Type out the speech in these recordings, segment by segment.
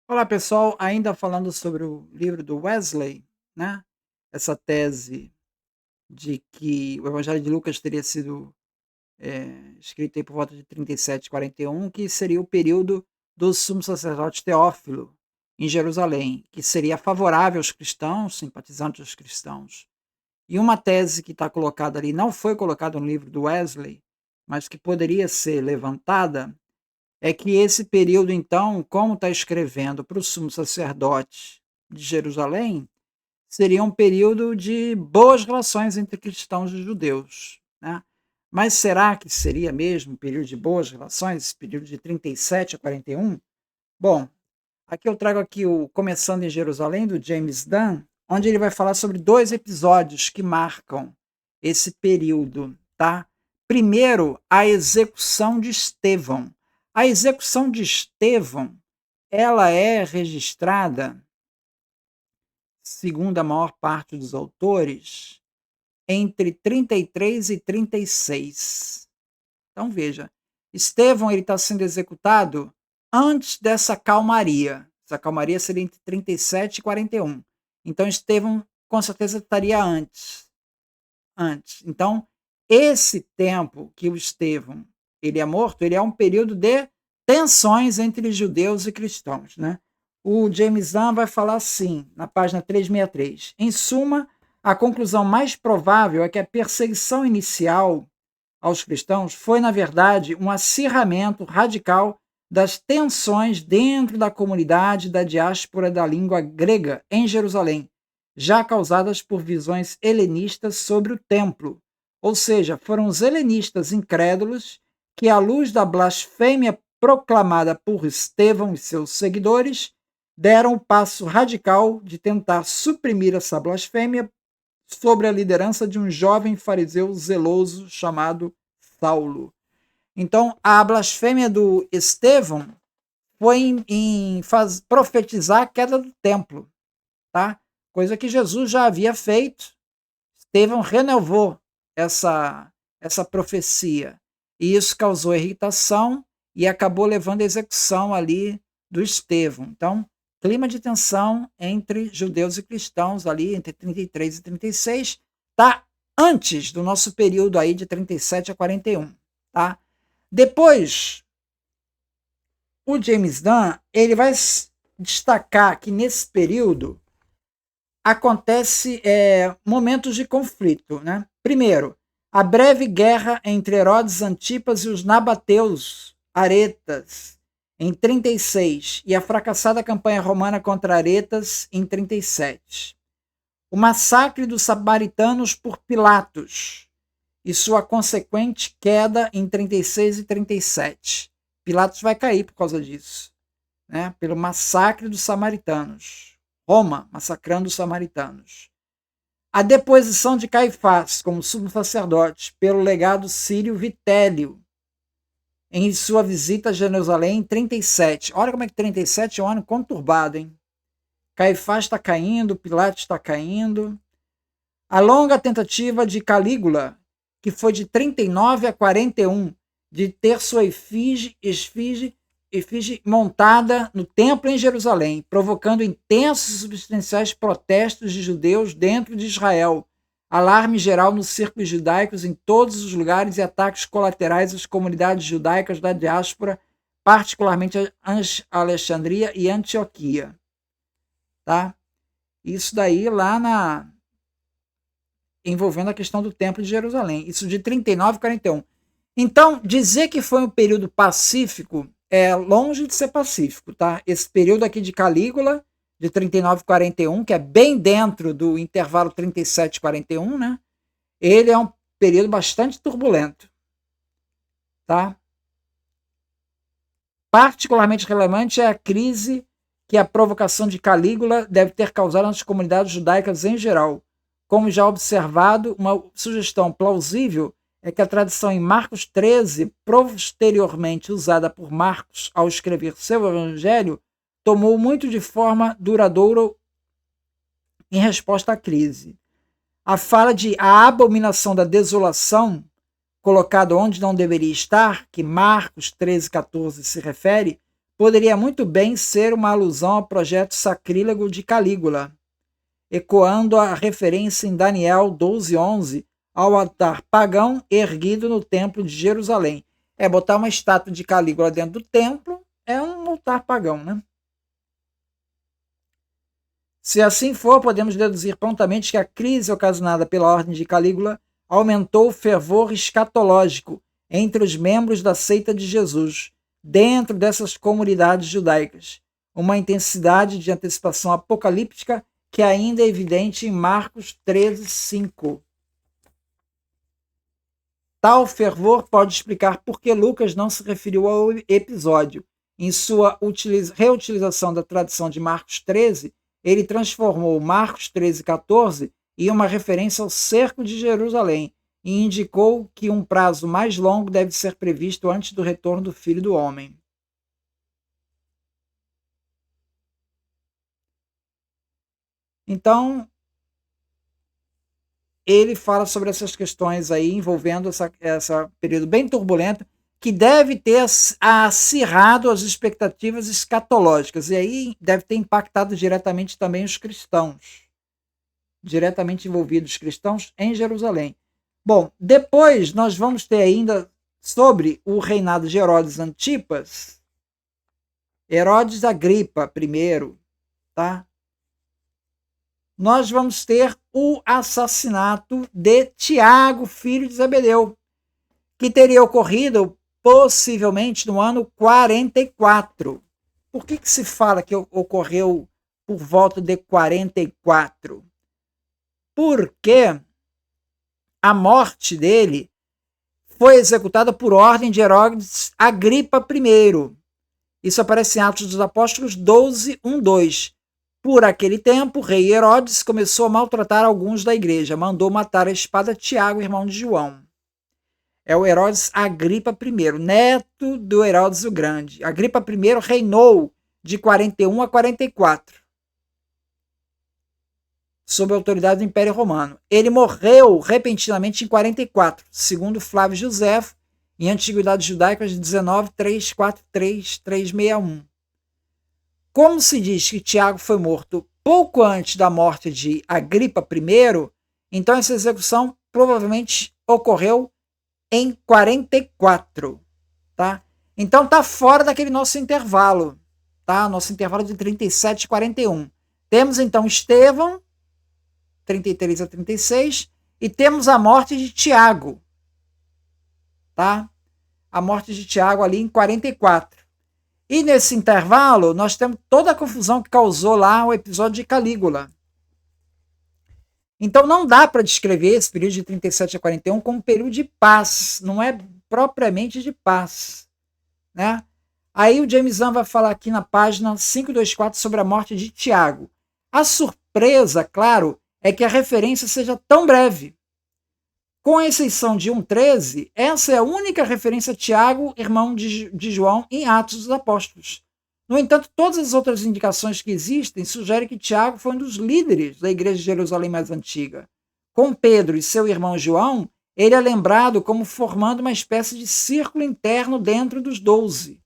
Olá pessoal, ainda falando sobre o livro do Wesley, né? Essa tese de que o Evangelho de Lucas teria sido escrito aí por volta de 37, 41, que seria o período do sumo sacerdote Teófilo em Jerusalém, que seria favorável aos cristãos, simpatizante aos cristãos. E uma tese que está colocada ali, não foi colocada no livro do Wesley, mas que poderia ser levantada, é que esse período, então, como está escrevendo para o sumo sacerdote de Jerusalém, seria um período de boas relações entre cristãos e judeus. Né? Mas será que seria mesmo um período de boas relações, esse período de 37 a 41? Bom, aqui eu trago aqui o Começando em Jerusalém, do James Dunn, onde ele vai falar sobre dois episódios que marcam esse período. Tá? Primeiro, a execução de Estevão. A execução de Estevão, ela é registrada, segundo a maior parte dos autores, entre 33 e 36. Então veja, Estevão está sendo executado antes dessa calmaria. Essa calmaria seria entre 37 e 41. Então Estevão com certeza estaria antes. Então esse tempo que o Estevão ele é morto, ele é um período de tensões entre judeus e cristãos, né? O James Dunn vai falar assim, na página 363. Em suma, a conclusão mais provável é que a perseguição inicial aos cristãos foi, na verdade, um acirramento radical das tensões dentro da comunidade da diáspora da língua grega em Jerusalém, já causadas por visões helenistas sobre o templo. Ou seja, foram os helenistas incrédulos que, à luz da blasfêmia proclamada por Estevão e seus seguidores, deram o passo radical de tentar suprimir essa blasfêmia sobre a liderança de um jovem fariseu zeloso chamado Saulo. Então, a blasfêmia do Estevão foi em profetizar a queda do templo, tá? Coisa que Jesus já havia feito. Estevão renovou essa profecia. E isso causou irritação e acabou levando à execução ali do Estevão. Então, clima de tensão entre judeus e cristãos ali entre 33 e 36, tá antes do nosso período aí de 37 a 41, tá? Depois, o James Dunn, ele vai destacar que nesse período acontece momentos de conflito, né? Primeiro, a breve guerra entre Herodes Antipas e os nabateus Aretas em 36 e a fracassada campanha romana contra Aretas em 37. O massacre dos samaritanos por Pilatos e sua consequente queda em 36 e 37. Pilatos vai cair por causa disso, né? Pelo massacre dos samaritanos. Roma massacrando os samaritanos. A deposição de Caifás como sumo sacerdote pelo legado sírio Vitélio em sua visita a Jerusalém em 37. Olha como é que 37 é um ano conturbado, hein? Caifás está caindo, Pilatos está caindo. A longa tentativa de Calígula, que foi de 39 a 41, de ter sua efígie montada no templo em Jerusalém, provocando intensos e substanciais protestos de judeus dentro de Israel, alarme geral nos círculos judaicos em todos os lugares e ataques colaterais às comunidades judaicas da diáspora, particularmente a Alexandria e Antioquia. Tá? Isso daí lá envolvendo a questão do templo de Jerusalém. Isso de 39 a 41. Então, dizer que foi um período pacífico é longe de ser pacífico, tá? Esse período aqui de Calígula, de 39 a 41, que é bem dentro do intervalo 37 a 41, né? Ele é um período bastante turbulento, tá? Particularmente relevante é a crise que a provocação de Calígula deve ter causado nas comunidades judaicas em geral. Como já observado, uma sugestão plausível é que a tradição em Marcos 13, posteriormente usada por Marcos ao escrever seu evangelho, tomou muito de forma duradoura em resposta à crise. A fala de a abominação da desolação, colocada onde não deveria estar, que Marcos 13, 14 se refere, poderia muito bem ser uma alusão ao projeto sacrílego de Calígula, ecoando a referência em Daniel 12:11 ao altar pagão erguido no templo de Jerusalém. Botar uma estátua de Calígula dentro do templo é um altar pagão, né? Se assim for, podemos deduzir prontamente que a crise ocasionada pela ordem de Calígula aumentou o fervor escatológico entre os membros da seita de Jesus, dentro dessas comunidades judaicas, uma intensidade de antecipação apocalíptica que ainda é evidente em Marcos 13:5. Tal fervor pode explicar por que Lucas não se referiu ao episódio. Em sua reutilização da tradição de Marcos 13, ele transformou Marcos 13:14 em uma referência ao cerco de Jerusalém e indicou que um prazo mais longo deve ser previsto antes do retorno do Filho do Homem. Então, ele fala sobre essas questões aí envolvendo esse período bem turbulento que deve ter acirrado as expectativas escatológicas e aí deve ter impactado diretamente também os cristãos, diretamente envolvidos os cristãos em Jerusalém. Bom, depois nós vamos ter ainda sobre o reinado de Herodes Antipas, Herodes Agripa I, tá? Nós vamos ter o assassinato de Tiago, filho de Zebedeu, que teria ocorrido possivelmente no ano 44. Por que se fala que ocorreu por volta de 44? Porque a morte dele foi executada por ordem de Herodes Agripa I. Isso aparece em Atos dos Apóstolos 12:1-2. Por aquele tempo, o rei Herodes começou a maltratar alguns da igreja. Mandou matar a espada Tiago, irmão de João. É o Herodes Agripa I, neto do Herodes o Grande. Agripa I reinou de 41 a 44, sob a autoridade do Império Romano. Ele morreu repentinamente em 44, segundo Flávio Josefo, em Antiguidades Judaicas 19:343-361. Como se diz que Tiago foi morto pouco antes da morte de Agripa I, então essa execução provavelmente ocorreu em 44, tá? Então está fora daquele nosso intervalo, tá? Nosso intervalo de 37 e 41. Temos então Estevão, 33 a 36, e temos a morte de Tiago, tá? A morte de Tiago ali em 44. E nesse intervalo, nós temos toda a confusão que causou lá o episódio de Calígula. Então não dá para descrever esse período de 37 a 41 como um período de paz, não é propriamente de paz, né? Aí o James Hahn vai falar aqui na página 524 sobre a morte de Tiago. A surpresa, claro, é que a referência seja tão breve. Com exceção de 1:13, essa é a única referência a Tiago, irmão de João, em Atos dos Apóstolos. No entanto, todas as outras indicações que existem sugerem que Tiago foi um dos líderes da igreja de Jerusalém mais antiga. Com Pedro e seu irmão João, ele é lembrado como formando uma espécie de círculo interno dentro dos 12.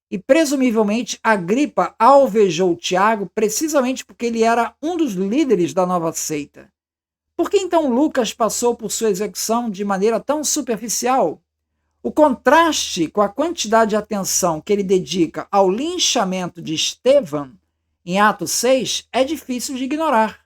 E presumivelmente Agripa alvejou Tiago precisamente porque ele era um dos líderes da nova seita. Por que então Lucas passou por sua execução de maneira tão superficial? O contraste com a quantidade de atenção que ele dedica ao linchamento de Estevão, em Atos 6, é difícil de ignorar.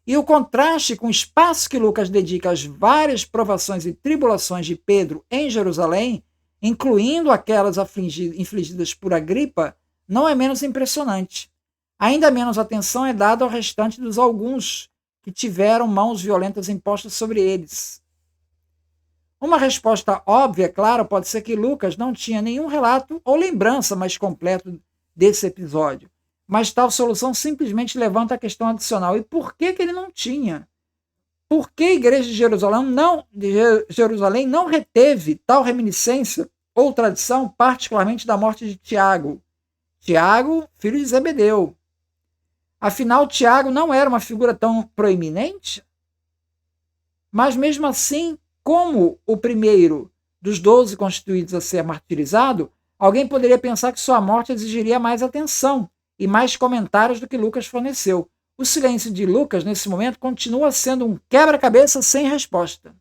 E o contraste com o espaço que Lucas dedica às várias provações e tribulações de Pedro em Jerusalém, incluindo aquelas infligidas por Agripa, não é menos impressionante. Ainda menos atenção é dada ao restante dos alguns que tiveram mãos violentas impostas sobre eles. Uma resposta óbvia, claro, pode ser que Lucas não tinha nenhum relato ou lembrança mais completo desse episódio, mas tal solução simplesmente levanta a questão adicional. E por que ele não tinha? Por que a igreja de Jerusalém não reteve tal reminiscência ou tradição, particularmente da morte de Tiago? Tiago, filho de Zebedeu. Afinal, Tiago não era uma figura tão proeminente? Mas mesmo assim, como o primeiro dos 12 constituídos a ser martirizado, Alguém poderia pensar que sua morte exigiria mais atenção e mais comentários do que Lucas forneceu. O silêncio de Lucas, nesse momento, continua sendo um quebra-cabeça sem resposta.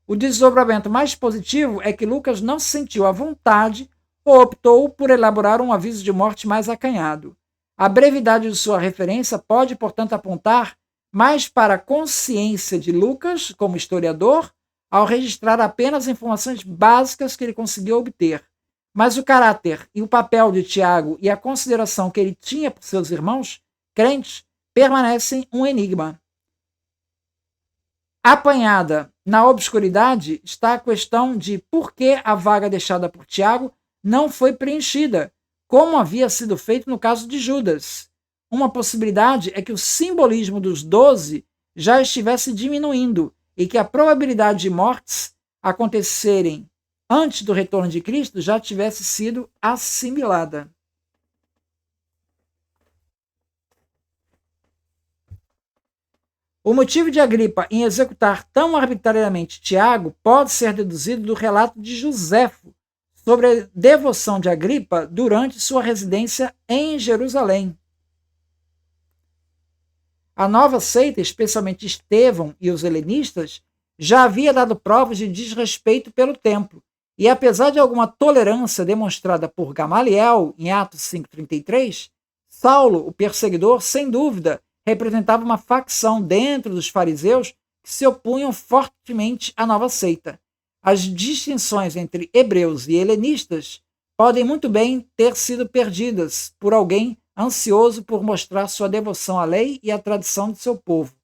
O desdobramento mais positivo é que Lucas não se sentiu à vontade ou optou por elaborar um aviso de morte mais acanhado. A brevidade de sua referência pode, portanto, apontar mais para a consciência de Lucas, como historiador, ao registrar apenas informações básicas que ele conseguiu obter. Mas o caráter e o papel de Tiago e a consideração que ele tinha por seus irmãos crentes permanecem um enigma. Apanhada na obscuridade está a questão de por que a vaga deixada por Tiago não foi preenchida, como havia sido feito no caso de Judas. Uma possibilidade é que o simbolismo dos 12 já estivesse diminuindo e que a probabilidade de mortes acontecerem antes do retorno de Cristo já tivesse sido assimilada. O motivo de Agripa em executar tão arbitrariamente Tiago pode ser deduzido do relato de Joséfo sobre a devoção de Agripa durante sua residência em Jerusalém. A nova seita, especialmente Estevão e os helenistas, já havia dado provas de desrespeito pelo templo, e apesar de alguma tolerância demonstrada por Gamaliel em Atos 5,33, Saulo, o perseguidor, sem dúvida, representava uma facção dentro dos fariseus que se opunham fortemente à nova seita. As distinções entre hebreus e helenistas podem muito bem ter sido perdidas por alguém ansioso por mostrar sua devoção à lei e à tradição de seu povo.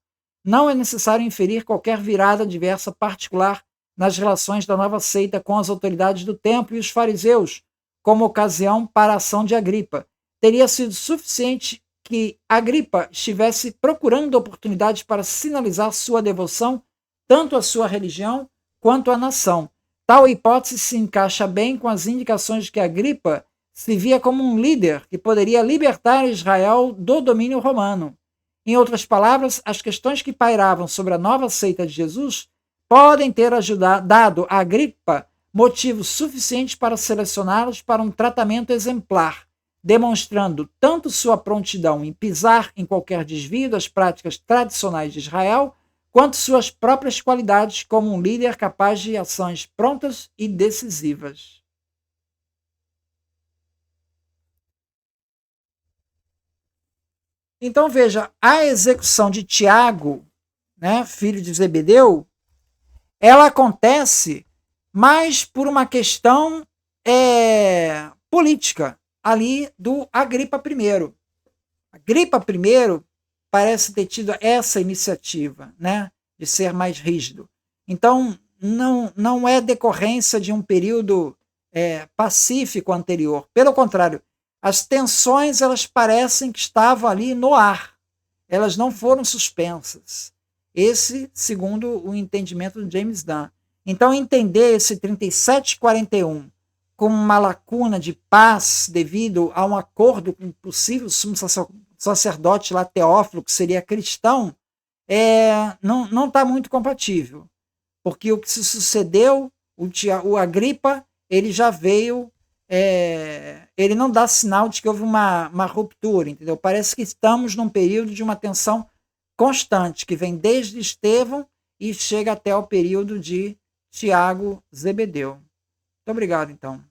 Não é necessário inferir qualquer virada diversa particular nas relações da nova seita com as autoridades do templo e os fariseus, como ocasião para a ação de Agripa. Teria sido suficiente que Agripa estivesse procurando oportunidades para sinalizar sua devoção tanto à sua religião quanto à nação. Tal hipótese se encaixa bem com as indicações de que Agripa se via como um líder que poderia libertar Israel do domínio romano. Em outras palavras, as questões que pairavam sobre a nova seita de Jesus podem ter dado a Agripa motivos suficientes para selecioná-los para um tratamento exemplar, demonstrando tanto sua prontidão em pisar em qualquer desvio das práticas tradicionais de Israel, quanto suas próprias qualidades como um líder capaz de ações prontas e decisivas. Então veja, a execução de Tiago, né, filho de Zebedeu, ela acontece mais por uma questão política ali do Agripa I. Agripa I parece ter tido essa iniciativa, né, de ser mais rígido. Então não é decorrência de um período pacífico anterior. Pelo contrário, as tensões elas parecem que estavam ali no ar. Elas não foram suspensas. Esse, segundo o entendimento de James Dunn. Então, entender esse 3741 como uma lacuna de paz devido a um acordo com o possível sumo sacerdote lá, Teófilo, que seria cristão, não está muito compatível. Porque o que se sucedeu, o Agripa, ele já veio, ele não dá sinal de que houve uma ruptura, entendeu? Parece que estamos num período de uma tensão constante, que vem desde Estevão e chega até o período de Tiago Zebedeu. Muito obrigado, então.